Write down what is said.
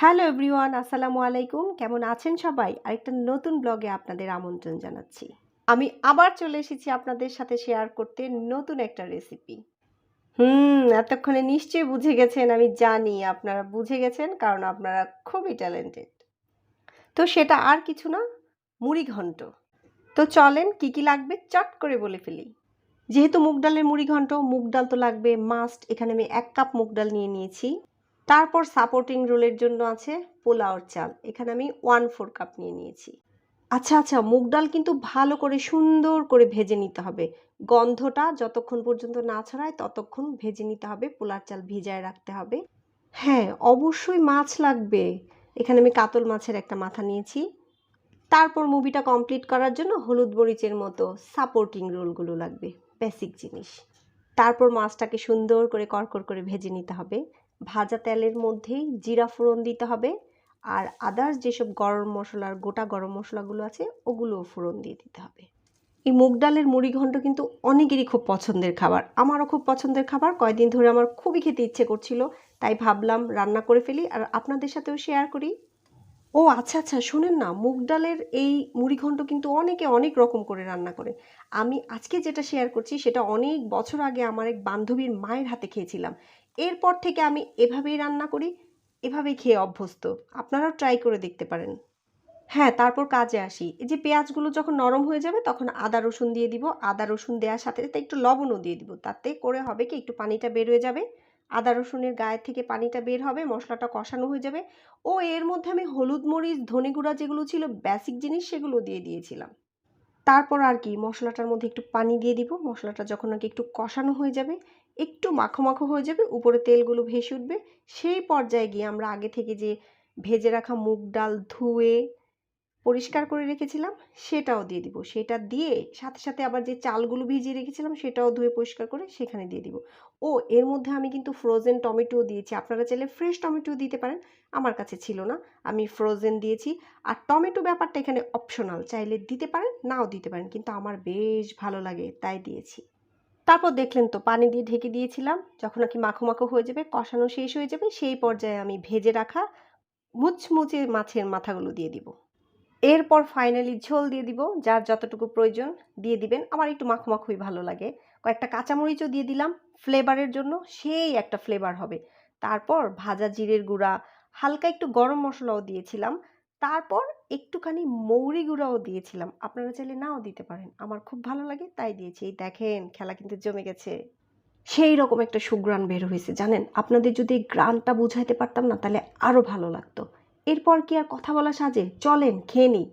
Hello everyone, আসসালামু আলাইকুম। কেমন আছেন সবাই? আরেকটা নতুন ব্লগে আপনাদের আমন্ত্রণ জানাচ্ছি। আমি আবার চলে এসেছি আপনাদের সাথে শেয়ার করতে নতুন একটা রেসিপি। এতক্ষণে নিশ্চয়ই বুঝে গেছেন, আমি জানি আপনারা বুঝে গেছেন কারণ আপনারা খুবই ট্যালেন্টেড। তো সেটা আর কিছু না, মুড়িঘণ্ট। তো চলেন কি লাগবে চট করে বলে ফেলি। যেহেতু মুগ ডালের মুড়িঘণ্ট, মুগ ডাল তো লাগবে মাস্ট। এখানে আমি ১ কাপ মুগ ডাল নিয়ে নিয়েছি। তারপর সাপোর্টিং রোলের জন্য আছে পোলাওর চাল। এখানে আমি 1/4 কাপ নিয়ে নিয়েছি। আচ্ছা, মুগ ডাল কিন্তু ভালো করে সুন্দর করে ভেজে নিতে হবে। গন্ধটা যতক্ষণ পর্যন্ত না ছড়ায় ততক্ষণ ভেজে নিতে হবে। পোলার চাল ভিজায় রাখতে হবে। হ্যাঁ, অবশ্যই মাছ লাগবে। এখানে আমি কাতল মাছের একটা মাথা নিয়েছি। তারপর মুভিটা কমপ্লিট করার জন্য হলুদ মরিচের মতো সাপোর্টিং রোলগুলো লাগবে, বেসিক জিনিস। তারপর মাছটাকে সুন্দর করে কড়কড় করে ভেজে নিতে হবে। ভাজা তেলের মধ্যেই জিরা ফোড়ন দিতে হবে, আর আদার্স যেসব গরম মশলার গোটা গরম মশলাগুলো আছে ওগুলোও ফোড়ন দিয়ে দিতে হবে। এই মুগ ডালের মুড়িঘণ্ট কিন্তু অনেকেরই খুব পছন্দের খাবার, আমারও খুব পছন্দের খাবার। কয়েকদিন ধরে আমার খুবই খেতে ইচ্ছে করছিল, তাই ভাবলাম রান্না করে ফেলি আর আপনাদের সাথেও শেয়ার করি। ও আচ্ছা, শোনেন না, মুগ ডালের এই মুড়িঘণ্ট কিন্তু অনেকে অনেক রকম করে রান্না করে। আমি আজকে যেটা শেয়ার করছি সেটা অনেক বছর আগে আমার এক বান্ধবীর মায়ের হাতে খেয়েছিলাম। এরপর থেকে আমি এভাবেই রান্না করি, এভাবেই খেয়ে অভ্যস্ত। আপনারাও ট্রাই করে দেখতে পারেন। হ্যাঁ, তারপর কাজে আসি। এই যে পেঁয়াজগুলো যখন নরম হয়ে যাবে তখন আদা রসুন দিয়ে দিব। আদা রসুন দেওয়ার সাথে সাথে একটু লবণও দিয়ে দিব। তাতে করে হবে কি, একটু পানিটা বের হয়ে যাবে। আদা রসুনের গায়ে থেকে পানিটা বের হবে, মশলাটা কষানো হয়ে যাবে। ও এর মধ্যে আমি হলুদ মরিচ ধনে গুঁড়া যেগুলো ছিল বেসিক জিনিস সেগুলো দিয়ে দিয়েছিলাম। তারপর আর কি, মশলাটার মধ্যে একটু পানি দিয়ে দিব। মশলাটা যখন নাকি একটু কষানো হয়ে যাবে, একটু মাখো মাখো হয়ে যাবে, উপরে তেলগুলো ভেসে উঠবে, সেই পর্যায়ে গিয়ে আমরা আগে থেকে যে ভেজে রাখা মুগ ডাল ধুয়ে পরিষ্কার করে রেখেছিলাম সেটাও দিয়ে দিব। সেটা দিয়ে সাথে সাথে আবার যে চালগুলো ভিজিয়ে রেখেছিলাম সেটাও ধুয়ে পরিষ্কার করে সেখানে দিয়ে দিব। ও এর মধ্যে আমি কিন্তু ফ্রোজেন টমেটোও দিয়েছি। আপনারা চাইলে ফ্রেশ টমেটোও দিতে পারেন। আমার কাছে ছিল না, আমি ফ্রোজেন দিয়েছি। আর টমেটো ব্যাপারটা এখানে অপশনাল, চাইলে দিতে পারেন নাও দিতে পারেন, কিন্তু আমার বেশ ভালো লাগে তাই দিয়েছি। তারপর দেখলেন তো পানি দিয়ে ঢেকে দিয়েছিলাম। যখন নাকি মাখো মাখো হয়ে যাবে, কষানো শেষ হয়ে যাবে, সেই পর্যায়ে আমি ভেজে রাখা মুচমুচে মাছের মাথাগুলো দিয়ে দিব। এরপর ফাইনালি ঝোল দিয়ে দিব, যার যতটুকু প্রয়োজন দিয়ে দিবেন। আমার একটু মাখো মাখোই ভালো লাগে। কয়েকটা কাঁচামরিচও দিয়ে দিলাম ফ্লেভারের জন্য, সেই একটা ফ্লেভার হবে। তারপর ভাজা জিরের গুঁড়া, হালকা একটু গরম মশলাও দিয়েছিলাম। তারপর একটুখানি মৌরি গুঁড়াও দিয়েছিলাম। আপনারা চাইলে নাও দিতে পারেন। আমার খুব ভালো লাগে তাই দিয়েছি। এই দেখেন খেলা কিন্তু জমে গেছে। সেই রকম একটা সুঘ্রাণ বের হয়েছে জানেন। আপনাদের যদি এই ঘ্রাণটা বুঝাইতে পারতাম না তাহলে আরো ভালো লাগতো। এরপর কি আর কথা বলা সাজে, চলেন খেয়ে নিই।